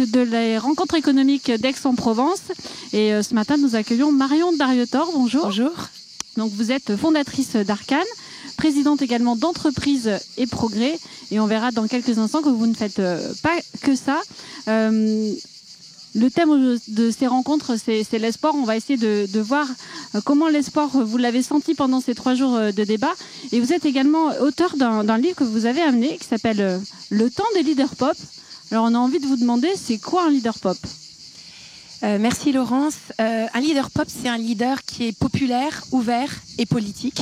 de la rencontre économique d'Aix-en-Provence. Et ce matin, nous accueillons Marion Darietor. Bonjour. Bonjour. Donc, vous êtes fondatrice d'Arcane, présidente également d'Entreprise et Progrès. Et on verra dans quelques instants que vous ne faites pas que ça. Le thème de ces rencontres, c'est l'espoir. On va essayer de voir comment l'espoir, vous l'avez senti pendant ces 3 jours de débat. Et vous êtes également auteur d'un livre que vous avez amené qui s'appelle « Le temps des leaders pop ». Alors, on a envie de vous demander, c'est quoi un leader pop ? Merci Laurence. Un leader pop, c'est un leader qui est populaire, ouvert et politique.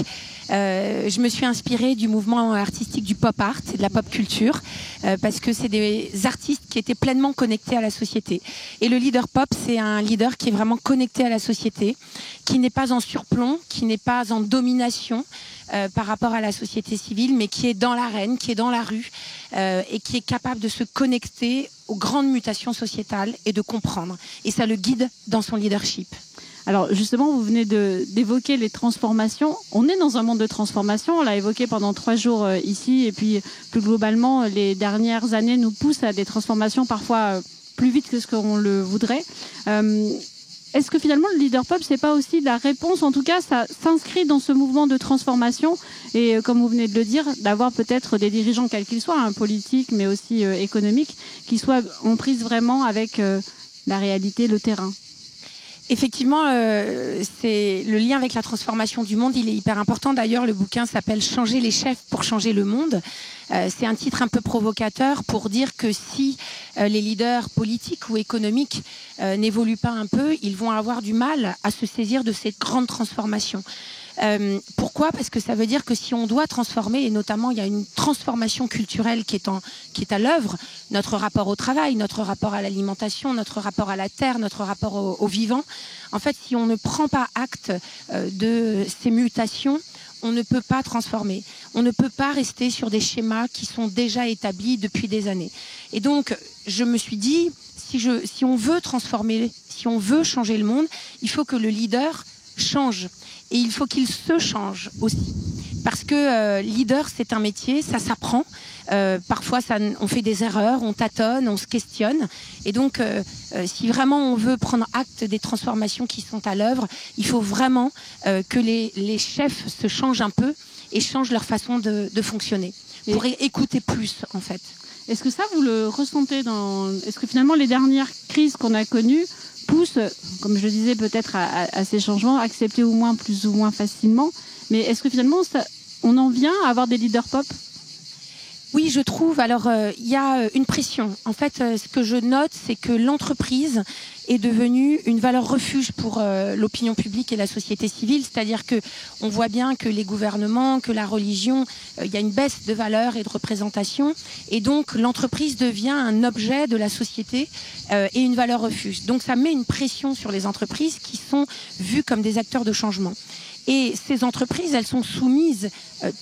Je me suis inspirée du mouvement artistique du pop art et de la pop culture parce que c'est des artistes qui étaient pleinement connectés à la société. Et le leader pop, c'est un leader qui est vraiment connecté à la société, qui n'est pas en surplomb, qui n'est pas en domination par rapport à la société civile, mais qui est dans l'arène, qui est dans la rue et qui est capable de se connecter aux grandes mutations sociétales et de comprendre. Et ça le guide dans son leadership. Alors justement, vous venez d'évoquer les transformations. On est dans un monde de transformation, on l'a évoqué pendant 3 jours ici, et puis plus globalement, les dernières années nous poussent à des transformations parfois plus vite que ce qu'on le voudrait. Est-ce que finalement le leader pop, c'est pas aussi la réponse? En tout cas, ça s'inscrit dans ce mouvement de transformation et comme vous venez de le dire, d'avoir peut-être des dirigeants, quels qu'ils soient, politiques mais aussi économiques, qui soient en prise vraiment avec la réalité, le terrain. Effectivement, c'est le lien avec la transformation du monde, il est hyper important. D'ailleurs, le bouquin s'appelle « Changer les chefs pour changer le monde ». C'est un titre un peu provocateur pour dire que si les leaders politiques ou économiques n'évoluent pas un peu, ils vont avoir du mal à se saisir de cette grande transformation. Pourquoi ? Parce que ça veut dire que si on doit transformer, et notamment il y a une transformation culturelle qui est à l'œuvre, notre rapport au travail, notre rapport à l'alimentation, notre rapport à la terre, notre rapport au vivant, en fait, si on ne prend pas acte de ces mutations, on ne peut pas transformer. On ne peut pas rester sur des schémas qui sont déjà établis depuis des années. Et donc, je me suis dit, si on veut transformer, si on veut changer le monde, il faut que le leader change. Et il faut qu'il se change aussi. Parce que leader, c'est un métier, ça s'apprend. Parfois, on fait des erreurs, on tâtonne, on se questionne. Et donc, si vraiment on veut prendre acte des transformations qui sont à l'œuvre, il faut vraiment que les chefs se changent un peu et changent leur façon de fonctionner. Pour écouter plus, en fait. Est-ce que ça, vous le ressentez Est-ce que finalement, les dernières crises qu'on a connues poussent, comme je le disais, peut-être à ces changements, acceptés ou moins, plus ou moins facilement. Mais est-ce que finalement, on en vient à avoir des leaders pop ? Oui, je trouve. Alors, il y a une pression. En fait, ce que je note, c'est que l'entreprise est devenue une valeur refuge pour l'opinion publique et la société civile. C'est-à-dire que on voit bien que les gouvernements, que la religion, il y a une baisse de valeur et de représentation. Et donc, l'entreprise devient un objet de la société et une valeur refuge. Donc, ça met une pression sur les entreprises qui sont vues comme des acteurs de changement. Et ces entreprises, elles sont soumises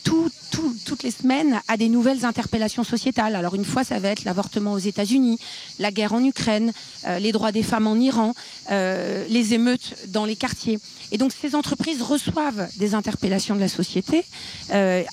toutes les semaines à des nouvelles interpellations sociétales. Alors une fois, ça va être l'avortement aux États-Unis, la guerre en Ukraine, les droits des femmes en Iran, les émeutes dans les quartiers. Et donc ces entreprises reçoivent des interpellations de la société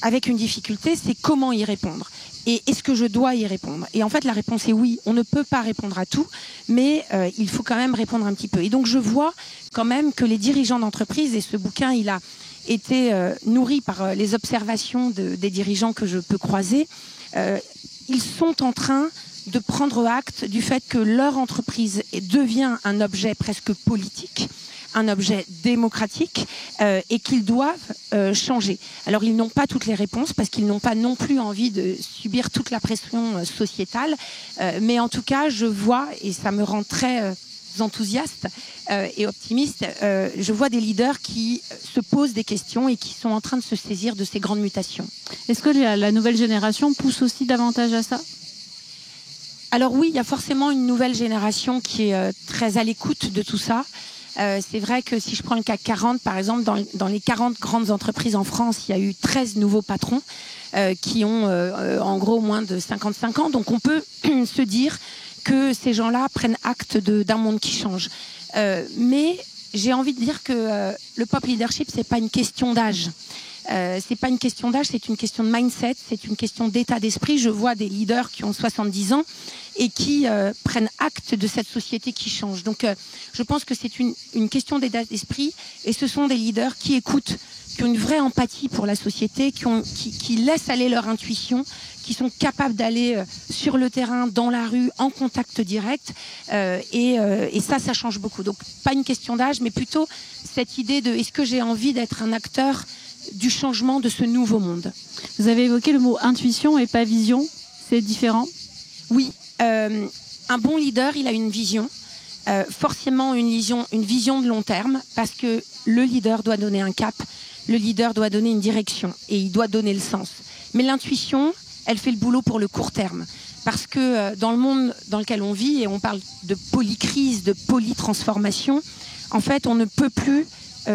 avec une difficulté, c'est comment y répondre. Et est-ce que je dois y répondre ? Et en fait, la réponse est oui. On ne peut pas répondre à tout, mais il faut quand même répondre un petit peu. Et donc, je vois quand même que les dirigeants d'entreprise, et ce bouquin, il a été nourri par les observations des dirigeants que je peux croiser, ils sont en train de prendre acte du fait que leur entreprise devient un objet presque politique, un objet démocratique et qu'ils doivent changer. Alors ils n'ont pas toutes les réponses parce qu'ils n'ont pas non plus envie de subir toute la pression sociétale, mais en tout cas je vois, et ça me rend très enthousiaste et optimiste, je vois des leaders qui se posent des questions et qui sont en train de se saisir de ces grandes mutations. Est-ce que la nouvelle génération pousse aussi davantage à ça ? Alors oui, il y a forcément une nouvelle génération qui est très à l'écoute de tout ça. C'est vrai que si je prends le CAC 40, par exemple, dans les 40 grandes entreprises en France, il y a eu 13 nouveaux patrons qui ont en gros moins de 55 ans. Donc on peut se dire que ces gens-là prennent acte d'un monde qui change. Mais j'ai envie de dire que le pop leadership, c'est pas une question d'âge. C'est pas une question d'âge, c'est une question de mindset, c'est une question d'état d'esprit. Je vois des leaders qui ont 70 ans et qui prennent acte de cette société qui change. Donc, je pense que c'est une question d'état d'esprit, et ce sont des leaders qui écoutent, qui ont une vraie empathie pour la société, qui laissent aller leur intuition, qui sont capables d'aller sur le terrain, dans la rue, en contact direct. Et ça change beaucoup. Donc, pas une question d'âge, mais plutôt cette idée de est-ce que j'ai envie d'être un acteur du changement de ce nouveau monde. Vous avez évoqué le mot intuition et pas vision. C'est différent ? Oui. Un bon leader, il a une vision. Forcément une vision de long terme, parce que le leader doit donner un cap, le leader doit donner une direction et il doit donner le sens. Mais l'intuition, elle fait le boulot pour le court terme. Parce que dans le monde dans lequel on vit, et on parle de polycrise, de polytransformation, en fait, on ne peut plus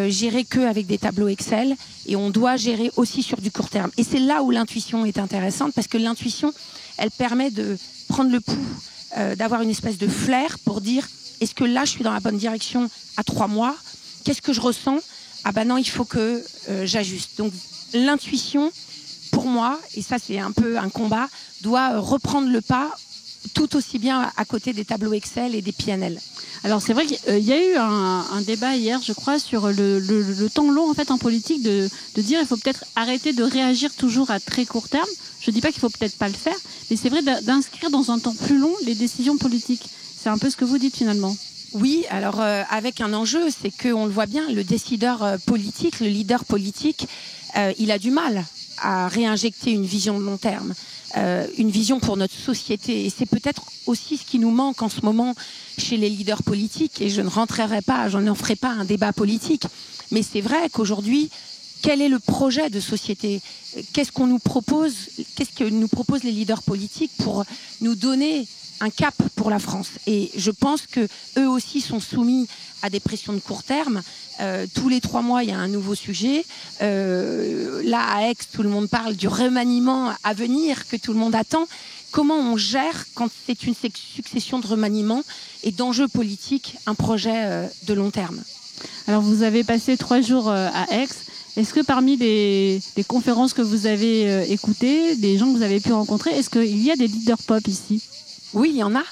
gérer qu'avec des tableaux Excel, et on doit gérer aussi sur du court terme. Et c'est là où l'intuition est intéressante, parce que l'intuition, elle permet de prendre le pouls, d'avoir une espèce de flair pour dire, est-ce que là, je suis dans la bonne direction à 3 mois ? Qu'est-ce que je ressens ? Ah ben non, il faut que j'ajuste. Donc l'intuition, pour moi, et ça c'est un peu un combat, doit reprendre le pas tout aussi bien à côté des tableaux Excel et des PNL. Alors c'est vrai qu'il y a eu un débat hier, je crois, sur le temps long en fait en politique de dire il faut peut-être arrêter de réagir toujours à très court terme. Je dis pas qu'il faut peut-être pas le faire, mais c'est vrai d'inscrire dans un temps plus long les décisions politiques. C'est un peu ce que vous dites finalement. Oui, alors avec un enjeu, c'est qu'on le voit bien, le décideur politique, le leader politique, il a du mal à réinjecter une vision de long terme, une vision pour notre société. Et c'est peut-être aussi ce qui nous manque en ce moment chez les leaders politiques. Et je ne rentrerai pas, je n'en ferai pas un débat politique. Mais c'est vrai qu'aujourd'hui, quel est le projet de société ? Qu'est-ce qu'on nous propose ? Qu'est-ce que nous proposent les leaders politiques pour nous donner un cap pour la France? Et je pense que eux aussi sont soumis à des pressions de court terme. Tous les 3 mois, il y a un nouveau sujet. Là, à Aix, tout le monde parle du remaniement à venir que tout le monde attend. Comment on gère, quand c'est une succession de remaniements et d'enjeux politiques, un projet de long terme? Alors, vous avez passé 3 jours à Aix. Est-ce que parmi les conférences que vous avez écoutées, des gens que vous avez pu rencontrer, est-ce qu'il y a des leaders pop ici? Oui, il y en a.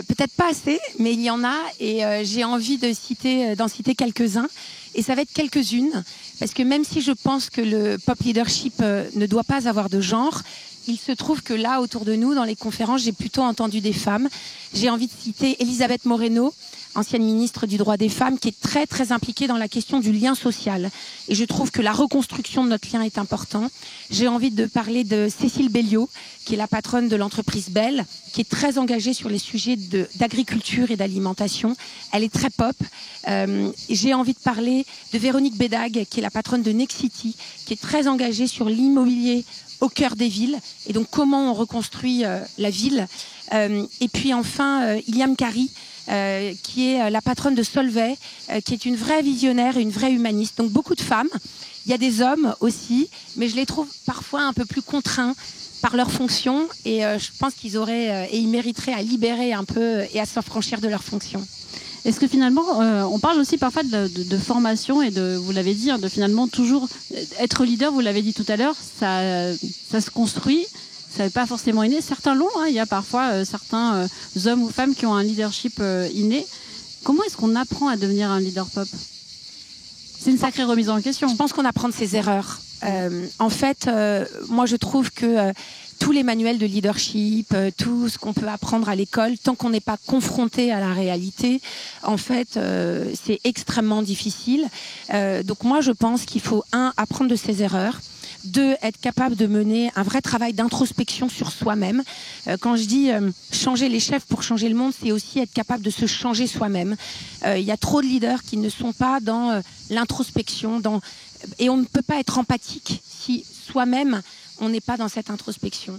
Peut-être pas assez, mais il y en a, et j'ai envie d'en citer quelques-uns, et ça va être quelques-unes, parce que même si je pense que le pop leadership ne doit pas avoir de genre, il se trouve que là, autour de nous, dans les conférences, j'ai plutôt entendu des femmes. J'ai envie de citer Elisabeth Moreno, ancienne ministre du droit des femmes, qui est très très impliquée dans la question du lien social. Et je trouve que la reconstruction de notre lien est important. J'ai envie de parler de Cécile Belliot, qui est la patronne de l'entreprise Bell, qui est très engagée sur les sujets d'agriculture et d'alimentation. Elle est très pop. J'ai envie de parler de Véronique Bédag, qui est la patronne de Nexity, qui est très engagée sur l'immobilier au cœur des villes, et donc comment on reconstruit la ville. Et puis enfin, Iliam Kari, qui est la patronne de Solvay, qui est une vraie visionnaire et une vraie humaniste. Donc beaucoup de femmes. Il y a des hommes aussi, mais je les trouve parfois un peu plus contraints par leur fonction, et je pense qu'ils auraient et ils mériteraient à libérer un peu et à s'affranchir de leurs fonctions. Est-ce que finalement, on parle aussi parfois de formation et vous l'avez dit, de finalement toujours être leader, vous l'avez dit tout à l'heure, ça se construit, ça n'est pas forcément inné. Certains l'ont, il y a parfois certains hommes ou femmes qui ont un leadership inné. Comment est-ce qu'on apprend à devenir un leader pop? C'est une sacrée remise en question. Je pense qu'on apprend de ses erreurs. En fait, moi je trouve que tous les manuels de leadership, tout ce qu'on peut apprendre à l'école, tant qu'on n'est pas confronté à la réalité, en fait, c'est extrêmement difficile. Donc moi, je pense qu'il faut, 1, apprendre de ses erreurs. 2, être capable de mener un vrai travail d'introspection sur soi-même. Quand je dis changer les chefs pour changer le monde, c'est aussi être capable de se changer soi-même. Il y a trop de leaders qui ne sont pas dans l'introspection, et on ne peut pas être empathique si soi-même on n'est pas dans cette introspection.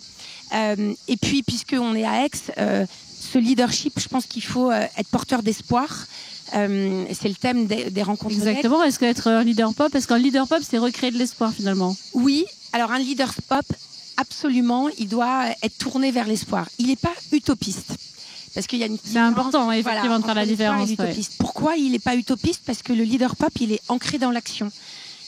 Et puis, puisqu'on est à Aix, ce leadership, je pense qu'il faut être porteur d'espoir. C'est le thème des rencontres. Exactement. Est-ce qu'être un leader pop, est-ce qu'un leader pop, c'est recréer de l'espoir finalement? Oui. Alors un leader pop, absolument, il doit être tourné vers l'espoir. Il n'est pas utopiste. Parce qu'il y a une... C'est important, effectivement, de faire la différence. Ouais. Pourquoi il n'est pas utopiste? Parce que le leader pop, il est ancré dans l'action.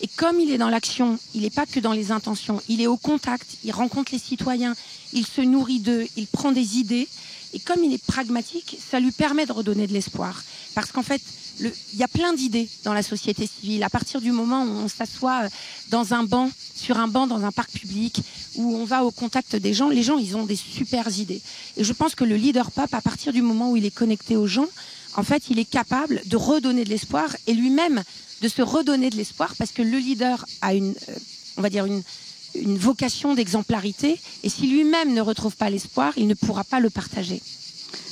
Et comme il est dans l'action, il n'est pas que dans les intentions, il est au contact, il rencontre les citoyens, il se nourrit d'eux, il prend des idées. Et comme il est pragmatique, ça lui permet de redonner de l'espoir. Parce qu'en fait, il y a plein d'idées dans la société civile. À partir du moment où on s'assoit sur un banc dans un parc public, où on va au contact des gens, les gens, ils ont des super idées. Et je pense que le leader pop, à partir du moment où il est connecté aux gens, en fait, il est capable de redonner de l'espoir et lui-même de se redonner de l'espoir parce que le leader a une vocation d'exemplarité et si lui-même ne retrouve pas l'espoir, il ne pourra pas le partager.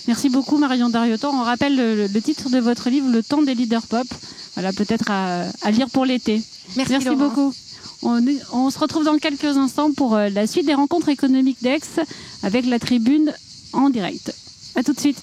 Merci beaucoup Marion Darrieutan. On rappelle le titre de votre livre, Le temps des leaders pop. Voilà, peut-être à lire pour l'été. Merci beaucoup. On se retrouve dans quelques instants pour la suite des rencontres économiques d'Aix avec la tribune en direct. À tout de suite.